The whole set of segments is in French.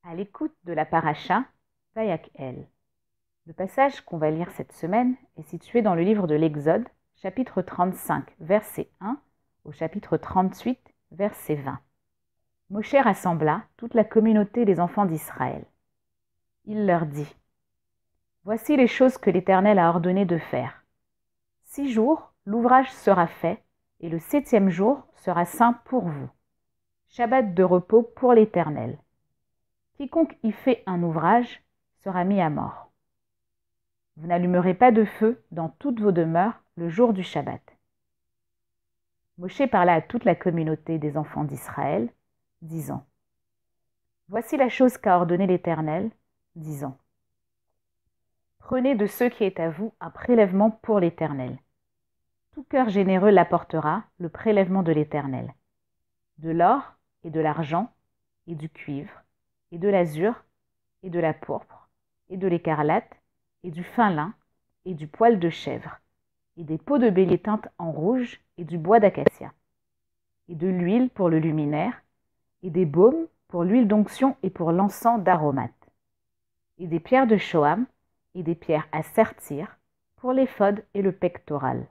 À l'écoute de la paracha Vayakhel. Le passage qu'on va lire cette semaine est situé dans le livre de l'Exode, chapitre 35, verset 1 au chapitre 38, verset 20. Moshe rassembla toute la communauté des enfants d'Israël. Il leur dit : Voici les choses que l'Éternel a ordonné de faire. 6 jours, l'ouvrage sera fait, et le 7e jour sera saint pour vous. Shabbat de repos pour l'Éternel. Quiconque y fait un ouvrage sera mis à mort. Vous n'allumerez pas de feu dans toutes vos demeures le jour du Shabbat. Moshe parla à toute la communauté des enfants d'Israël, disant : Voici la chose qu'a ordonnée l'Éternel, disant : Prenez de ce qui est à vous un prélèvement pour l'Éternel. Tout cœur généreux l'apportera, le prélèvement de l'Éternel. De l'or et de l'argent et du cuivre, et de l'azur, et de la pourpre, et de l'écarlate, et du fin lin, et du poil de chèvre, et des peaux de bélier teintes en rouge, et du bois d'acacia, et de l'huile pour le luminaire, et des baumes pour l'huile d'onction et pour l'encens d'aromates, et des pierres de shoham, et des pierres à sertir, pour l'éphod et le pectoral.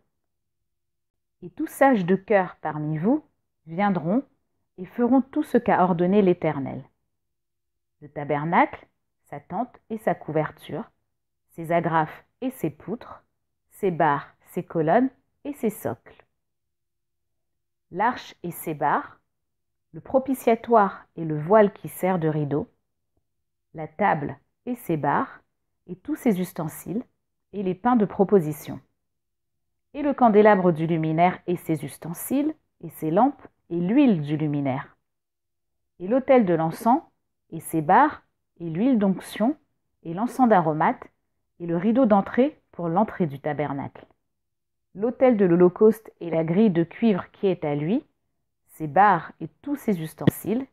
Et tous sages de cœur parmi vous viendront et feront tout ce qu'a ordonné l'Éternel. Le tabernacle, sa tente et sa couverture, ses agrafes et ses poutres, ses barres, ses colonnes et ses socles. L'arche et ses barres, le propitiatoire et le voile qui sert de rideau, la table et ses barres, et tous ses ustensiles, et les pains de proposition, et le candélabre du luminaire et ses ustensiles, et ses lampes, et l'huile du luminaire, et l'autel de l'encens, et ses barres, et l'huile d'onction, et l'encens d'aromates, et le rideau d'entrée pour l'entrée du tabernacle. L'autel de l'Holocauste et la grille de cuivre qui est à lui, ses barres et tous ses ustensiles,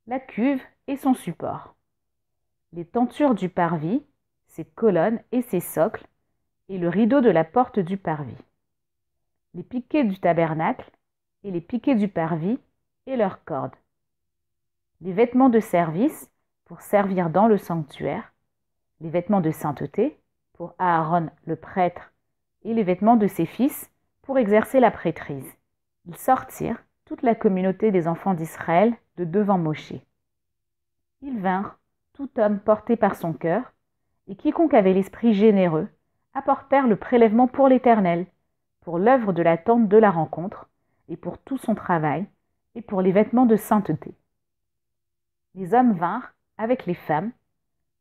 la cuve et son support, les tentures du parvis, ses colonnes et ses socles, et le rideau de la porte du parvis, les piquets du tabernacle, et les piquets du parvis, et leurs cordes, les vêtements de service pour servir dans le sanctuaire, les vêtements de sainteté pour Aaron le prêtre, et les vêtements de ses fils pour exercer la prêtrise. Ils sortirent, toute la communauté des enfants d'Israël, de devant Moshe. Ils vinrent, tout homme porté par son cœur, et quiconque avait l'esprit généreux, apportèrent le prélèvement pour l'Éternel, pour l'œuvre de la tente de la rencontre, et pour tout son travail, et pour les vêtements de sainteté. Les hommes vinrent, avec les femmes,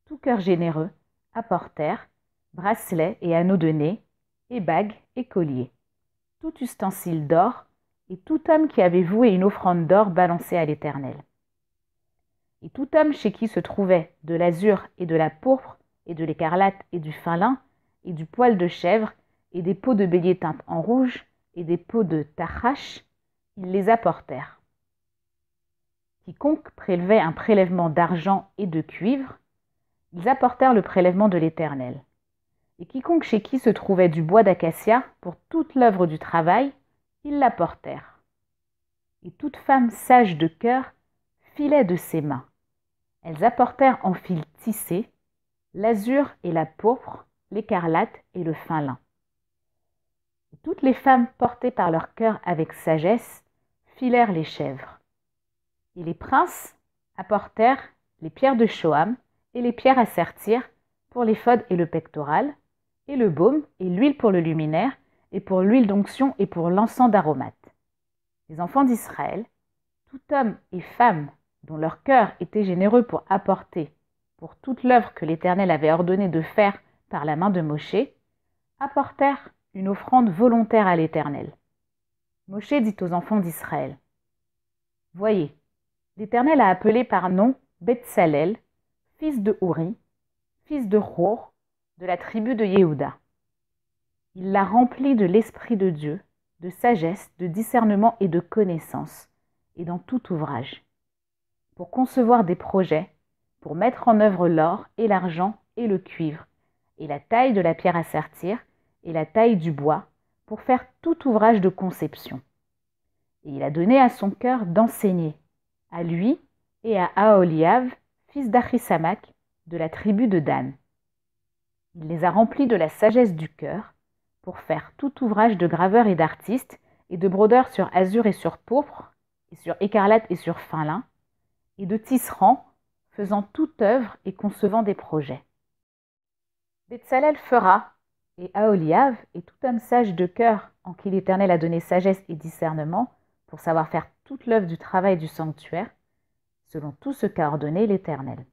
tout cœur généreux, apportèrent bracelets et anneaux de nez, et bagues et colliers, tout ustensile d'or, et tout homme qui avait voué une offrande d'or balancée à l'Éternel. Et tout homme chez qui se trouvait de l'azur et de la pourpre, et de l'écarlate et du fin lin, et du poil de chèvre, et des peaux de bélier teintes en rouge, et des peaux de tachash, ils les apportèrent. Quiconque prélevait un prélèvement d'argent et de cuivre, ils apportèrent le prélèvement de l'Éternel. Et quiconque chez qui se trouvait du bois d'acacia pour toute l'œuvre du travail, ils l'apportèrent. Et toute femme sage de cœur filait de ses mains. Elles apportèrent en fil tissé l'azur et la pourpre, l'écarlate et le fin lin. Et toutes les femmes portées par leur cœur avec sagesse filèrent les chèvres. Et les princes apportèrent les pierres de shoham et les pierres à sertir pour l'éphod et le pectoral, et le baume et l'huile pour le luminaire, et pour l'huile d'onction et pour l'encens d'aromates. Les enfants d'Israël, tout homme et femme dont leur cœur était généreux pour apporter pour toute l'œuvre que l'Éternel avait ordonné de faire par la main de Moshe, apportèrent une offrande volontaire à l'Éternel. Moshe dit aux enfants d'Israël : Voyez, l'Éternel a appelé par nom Betsalel, fils de Uri, fils de Hur, de la tribu de Yehuda. Il l'a rempli de l'Esprit de Dieu, de sagesse, de discernement et de connaissance, et dans tout ouvrage, pour concevoir des projets, pour mettre en œuvre l'or et l'argent et le cuivre, et la taille de la pierre à sertir, et la taille du bois, pour faire tout ouvrage de conception. Et il a donné à son cœur d'enseigner, à lui et à Aholiav, fils d'Achisamach, de la tribu de Dan. Il les a remplis de la sagesse du cœur, pour faire tout ouvrage de graveur et d'artiste, et de brodeur sur azur et sur pourpre, et sur écarlate et sur fin lin, et de tisserand, faisant toute œuvre et concevant des projets. Betsalel fera, et Aholiav, et tout homme sage de cœur, en qui l'Éternel a donné sagesse et discernement, pour savoir faire toute l'œuvre du travail du sanctuaire, selon tout ce qu'a ordonné l'Éternel.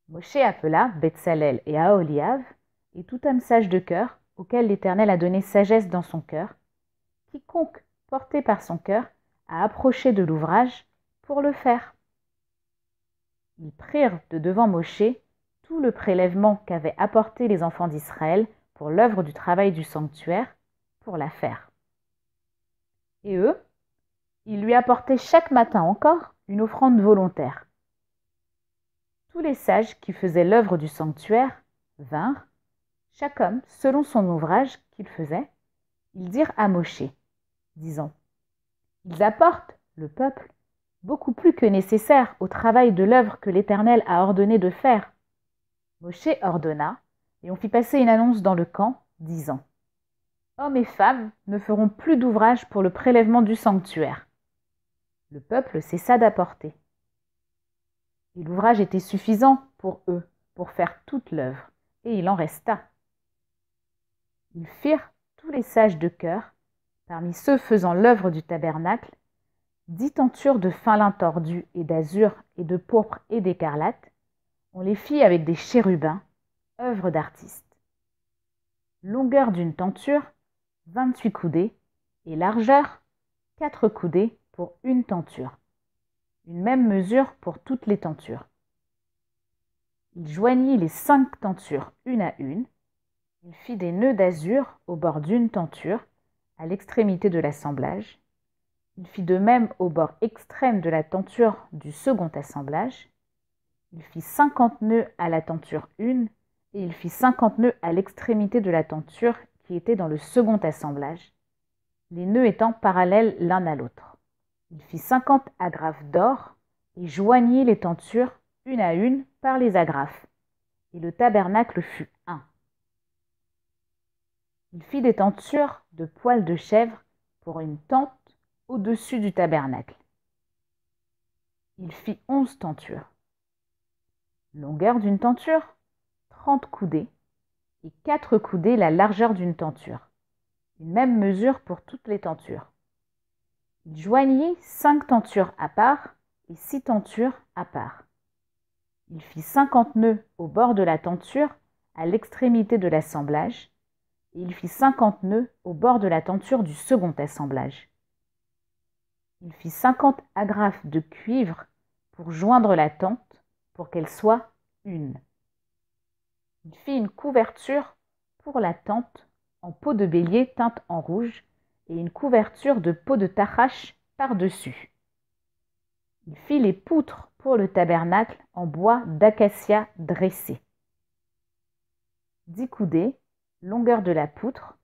Moshe appela Betsalel et Aholiav, et tout homme sage de cœur, auquel l'Éternel a donné sagesse dans son cœur, quiconque, porté par son cœur, a approché de l'ouvrage pour le faire. Ils prirent de devant Moshe tout le prélèvement qu'avaient apporté les enfants d'Israël pour l'œuvre du travail du sanctuaire, pour la faire. Et eux, ils lui apportaient chaque matin encore une offrande volontaire. Tous les sages qui faisaient l'œuvre du sanctuaire vinrent, chaque homme selon son ouvrage qu'il faisait. Ils dirent à Moshe, disant, « Ils apportent, le peuple, beaucoup plus que nécessaire au travail de l'œuvre que l'Éternel a ordonné de faire. » Moshe ordonna, et on fit passer une annonce dans le camp, disant, « Hommes et femmes ne feront plus d'ouvrage pour le prélèvement du sanctuaire. » Le peuple cessa d'apporter. Et l'ouvrage était suffisant pour eux, pour faire toute l'œuvre, et il en resta. Ils firent, tous les sages de cœur, parmi ceux faisant l'œuvre du tabernacle, 10 tentures de fin lin tordu et d'azur et de pourpre et d'écarlate. On les fit avec des chérubins, œuvre d'artiste. Longueur d'une tenture, 28 coudées, et largeur, 4 coudées pour une tenture. Une même mesure pour toutes les tentures. Il joignit les 5 tentures une à une. Il fit des nœuds d'azur au bord d'une tenture, à l'extrémité de l'assemblage. Il fit de même au bord extrême de la tenture du second assemblage. Il fit 50 nœuds à la tenture une, et il fit 50 nœuds à l'extrémité de la tenture qui était dans le second assemblage, les nœuds étant parallèles l'un à l'autre. Il fit 50 agrafes d'or, et joignit les tentures une à une par les agrafes, et le tabernacle fut un. Il fit des tentures de poils de chèvre pour une tente au-dessus du tabernacle. Il fit 11 tentures. Longueur d'une tenture, 30 coudées, et 4 coudées la largeur d'une tenture. Une même mesure pour toutes les tentures. Il joignit 5 tentures à part et 6 tentures à part. Il fit 50 nœuds au bord de la tenture à l'extrémité de l'assemblage, et il fit 50 nœuds au bord de la tenture du second assemblage. Il fit 50 agrafes de cuivre pour joindre la tente, pour qu'elle soit une. Il fit une couverture pour la tente en peau de bélier teinte en rouge et une couverture de peau de tachash par-dessus. Il fit les poutres pour le tabernacle en bois d'acacia dressé. 10 coudées, longueur de la poutre,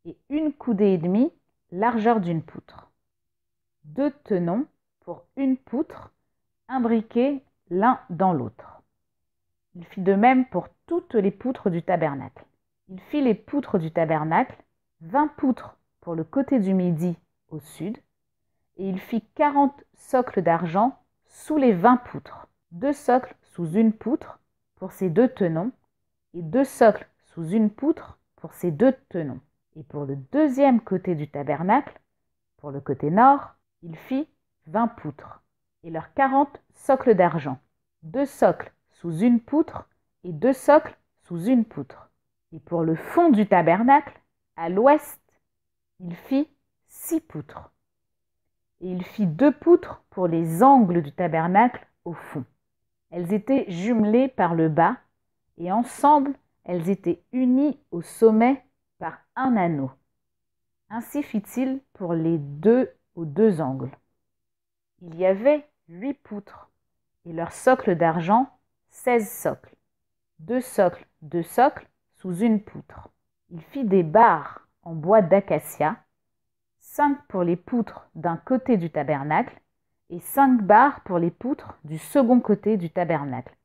et 1 coudée et demie, largeur d'une poutre. 2 tenons pour une poutre, imbriqués l'un dans l'autre. Il fit de même pour toutes les poutres du tabernacle. Il fit les poutres du tabernacle, 20 poutres pour le côté du midi au sud, et il fit 40 socles d'argent sous les 20 poutres, 2 socles sous une poutre pour ces 2 tenons, et 2 socles sous une poutre pour ces 2 tenons. Et pour le deuxième côté du tabernacle, pour le côté nord, il fit 20 poutres, et leurs 40 socles d'argent, 2 socles sous une poutre et 2 socles sous une poutre. Et pour le fond du tabernacle, à l'ouest, il fit 6 poutres. Et il fit 2 poutres pour les angles du tabernacle au fond. Elles étaient jumelées par le bas, et ensemble, elles étaient unies au sommet par un anneau. Ainsi fit-il pour les deux aux 2 angles. Il y avait 8 poutres et leurs socles d'argent, 16 socles, 2 socles, 2 socles, sous une poutre. Il fit des barres en bois d'acacia, 5 pour les poutres d'un côté du tabernacle, et 5 barres pour les poutres du second côté du tabernacle,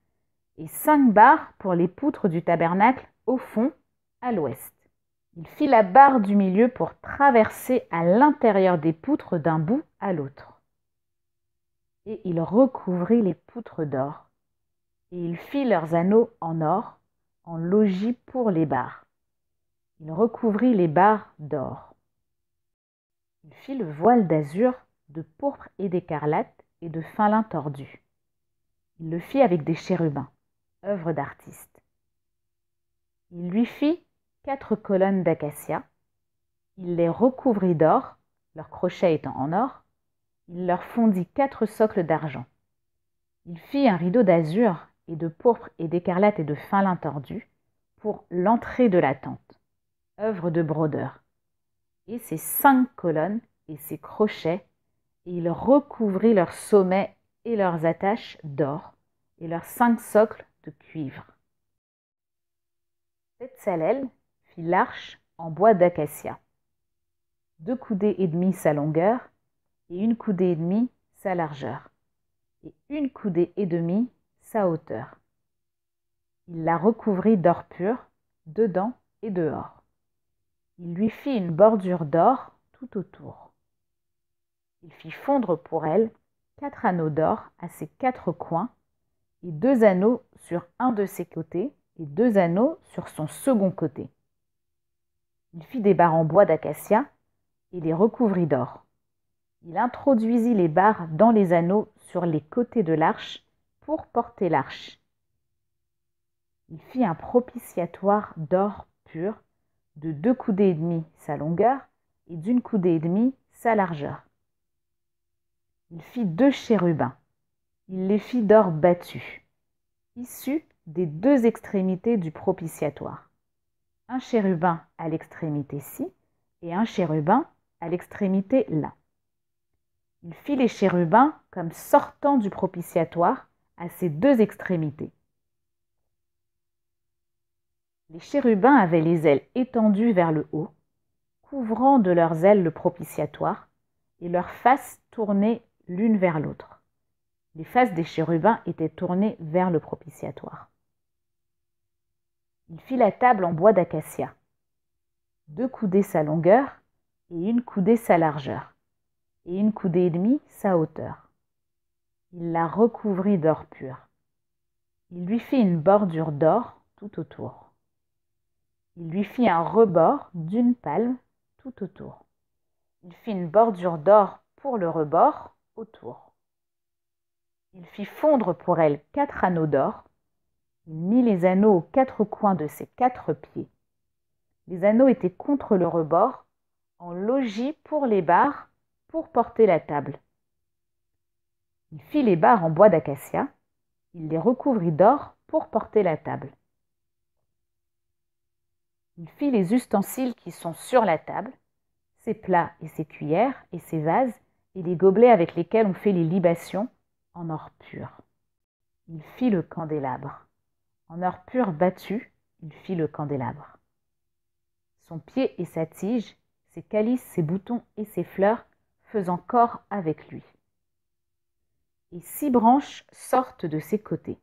et 5 barres pour les poutres du tabernacle au fond, à l'ouest. Il fit la barre du milieu pour traverser à l'intérieur des poutres d'un bout à l'autre. Et il recouvrit les poutres d'or, et il fit leurs anneaux en or, en logis pour les barres. Il recouvrit les barres d'or. Il fit le voile d'azur, de pourpre et d'écarlate, et de fin lin tordu. Il le fit avec des chérubins, œuvre d'artiste. Il lui fit 4 colonnes d'acacia. Il les recouvrit d'or, leurs crochets étant en or. Il leur fondit 4 socles d'argent. Il fit un rideau d'azur et de pourpre et d'écarlate et de fin lin tordu pour l'entrée de la tente, œuvre de brodeur, et ses 5 colonnes et ses crochets, et il recouvrit leurs sommets et leurs attaches d'or, et leurs 5 socles de cuivre. Betsalel fit l'arche en bois d'acacia, 2 coudées et demie sa longueur, et 1 coudée et demie sa largeur, et 1 coudée et demie sa hauteur. Il la recouvrit d'or pur, dedans et dehors. Il lui fit une bordure d'or tout autour. Il fit fondre pour elle 4 anneaux d'or à ses 4 coins, et 2 anneaux sur un de ses côtés, et 2 anneaux sur son second côté. Il fit des barres en bois d'acacia, et les recouvrit d'or. Il introduisit les barres dans les anneaux sur les côtés de l'arche pour porter l'arche. Il fit un propitiatoire d'or pur, de 2 coudées et demie sa longueur, et d'1 coudée et demie sa largeur. Il fit 2 chérubins. Il les fit d'or battu, issus des 2 extrémités du propitiatoire. Un chérubin à l'extrémité-ci et un chérubin à l'extrémité là. Il fit les chérubins comme sortant du propitiatoire à ses 2 extrémités. Les chérubins avaient les ailes étendues vers le haut, couvrant de leurs ailes le propitiatoire, et leurs faces tournées l'une vers l'autre. Les faces des chérubins étaient tournées vers le propitiatoire. Il fit la table en bois d'acacia, 2 coudées sa longueur et 1 coudée sa largeur, et 1 coudée et demie sa hauteur. Il la recouvrit d'or pur. Il lui fit une bordure d'or tout autour. Il lui fit un rebord d'1 palme tout autour. Il fit une bordure d'or pour le rebord autour. Il fit fondre pour elle 4 anneaux d'or. Il mit les anneaux aux 4 coins de ses 4 pieds. Les anneaux étaient contre le rebord, en logis pour les barres, pour porter la table. Il fit les barres en bois d'acacia. Il les recouvrit d'or pour porter la table. Il fit les ustensiles qui sont sur la table, ses plats et ses cuillères et ses vases et les gobelets avec lesquels on fait les libations en or pur. Il fit le candélabre. En or pur battu, il fit le candélabre. Son pied et sa tige, ses calices, ses boutons et ses fleurs faisant corps avec lui. Et 6 branches sortent de ses côtés.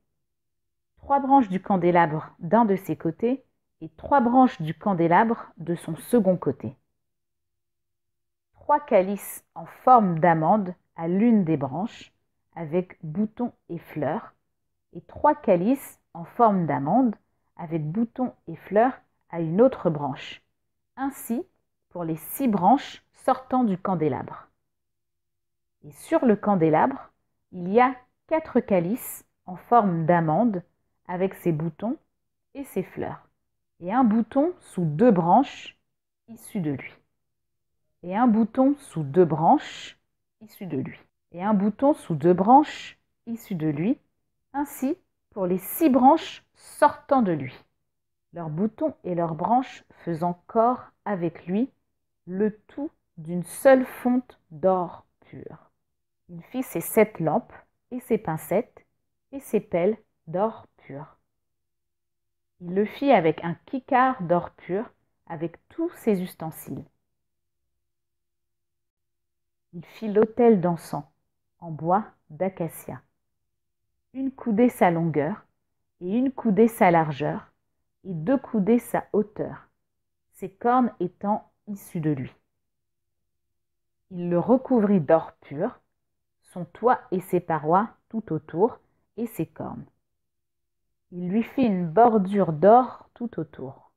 3 branches du candélabre d'un de ses côtés et 3 branches du candélabre de son second côté. 3 calices en forme d'amande à l'une des branches, avec boutons et fleurs, et 3 calices en forme d'amande, avec boutons et fleurs à une autre branche. Ainsi pour les 6 branches sortant du candélabre. Et sur le candélabre, il y a 4 calices en forme d'amande, avec ses boutons et ses fleurs, et un bouton sous 2 branches issues de lui. Et un bouton sous 2 branches issues de lui. Et un bouton sous 2 branches issues de lui, ainsi pour les 6 branches sortant de lui. Leurs boutons et leurs branches faisant corps avec lui, le tout d'une seule fonte d'or pur. Il fit ses 7 lampes et ses pincettes, et ses pelles d'or pur. Il le fit avec un kikar d'or pur, avec tous ses ustensiles. Il fit l'autel d'encens en bois d'acacia. Une coudée sa longueur, et une coudée sa largeur, et 2 coudées sa hauteur, ses cornes étant issues de lui. Il le recouvrit d'or pur, son toit et ses parois tout autour, et ses cornes. Il lui fit une bordure d'or tout autour.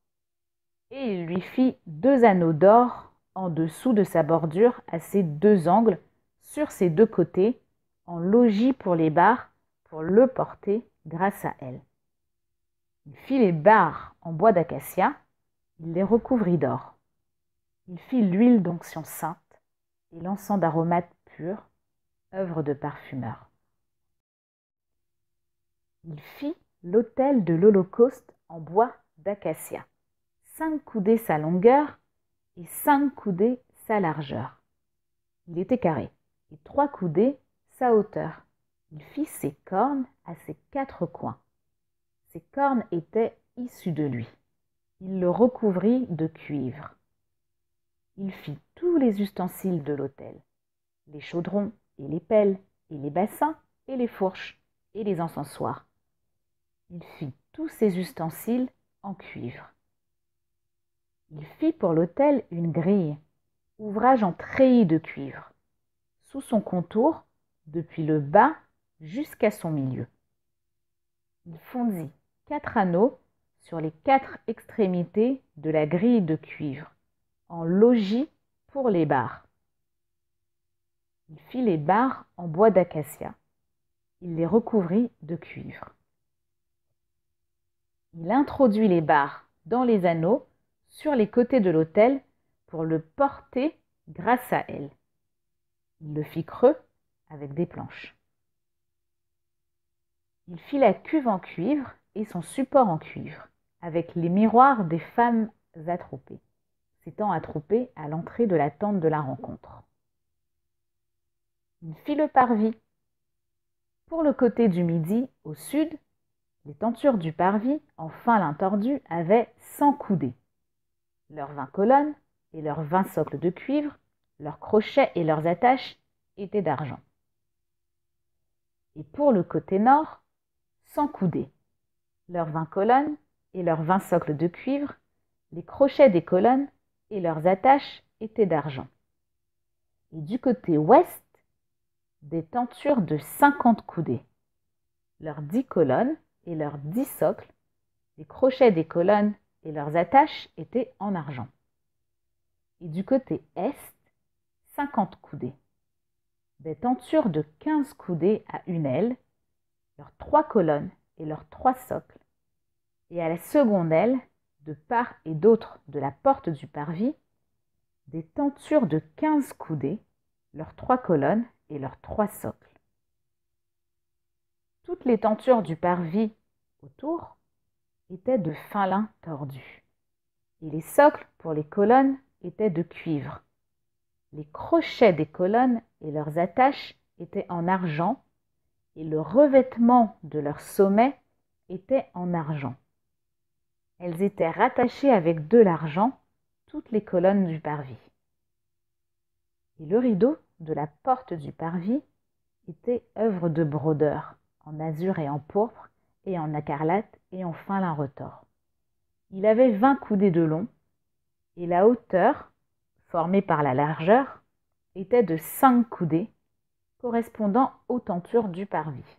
Et il lui fit 2 anneaux d'or en dessous de sa bordure à ses 2 angles, sur ses 2 côtés, en logis pour les barres, pour le porter grâce à elle. Il fit les barres en bois d'acacia, il les recouvrit d'or. Il fit l'huile d'onction sainte et l'encens d'aromates purs, œuvre de parfumeur. Il fit l'autel de l'Holocauste en bois d'acacia, 5 coudées sa longueur et 5 coudées sa largeur. Il était carré, et 3 coudées sa hauteur. Il fit ses cornes à ses 4 coins. Ses cornes étaient issues de lui. Il le recouvrit de cuivre. Il fit tous les ustensiles de l'autel, les chaudrons et les pelles et les bassins et les fourches et les encensoirs. Il fit tous ces ustensiles en cuivre. Il fit pour l'autel une grille, ouvrage en treillis de cuivre, sous son contour, depuis le bas jusqu'à son milieu. Il fondit 4 anneaux sur les 4 extrémités de la grille de cuivre, en logis pour les barres. Il fit les barres en bois d'acacia. Il les recouvrit de cuivre. Il introduit les barres dans les anneaux sur les côtés de l'autel pour le porter grâce à elles. Il le fit creux avec des planches. Il fit la cuve en cuivre et son support en cuivre, avec les miroirs des femmes attroupées, s'étant attroupées à l'entrée de la tente de la rencontre. Il fit le parvis. Pour le côté du midi, au sud, les tentures du parvis, en fin lin tordu, avaient 100 coudées. Leurs 20 colonnes et leurs 20 socles de cuivre, leurs crochets et leurs attaches étaient d'argent. Et pour le côté nord, 100 coudées. Leurs 20 colonnes et leurs 20 socles de cuivre, les crochets des colonnes et leurs attaches étaient d'argent. Et du côté ouest, des tentures de 50 coudées. Leurs 10 colonnes et leurs 10 socles, les crochets des colonnes et leurs attaches étaient en argent. Et du côté est, 50 coudées. Des tentures de 15 coudées à une aile, leurs 3 colonnes et leurs 3 socles, et à la seconde aile, de part et d'autre de la porte du parvis, des tentures de 15 coudées, leurs 3 colonnes et leurs 3 socles. Toutes les tentures du parvis autour étaient de fin lin tordu, et les socles pour les colonnes étaient de cuivre. Les crochets des colonnes et leurs attaches étaient en argent, et le revêtement de leur sommet était en argent. Elles étaient rattachées avec de l'argent, toutes les colonnes du parvis. Et le rideau de la porte du parvis était œuvre de brodeur, en azur et en pourpre, et en écarlate et en fin lin retors. Il avait 20 coudées de long, et la hauteur, formée par la largeur, était de 5 coudées, correspondant aux tentures du parvis.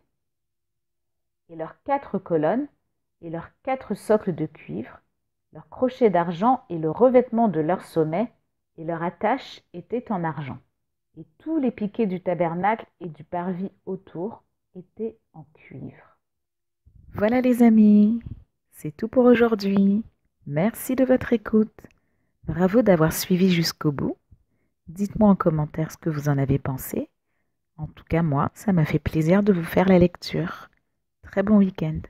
Et leurs 4 colonnes et leurs 4 socles de cuivre, leurs crochets d'argent et le revêtement de leur sommet et leur attache étaient en argent. Et tous les piquets du tabernacle et du parvis autour étaient en cuivre. Voilà les amis, c'est tout pour aujourd'hui. Merci de votre écoute. Bravo d'avoir suivi jusqu'au bout. Dites-moi en commentaire ce que vous en avez pensé. En tout cas, moi, ça m'a fait plaisir de vous faire la lecture. Très bon week-end.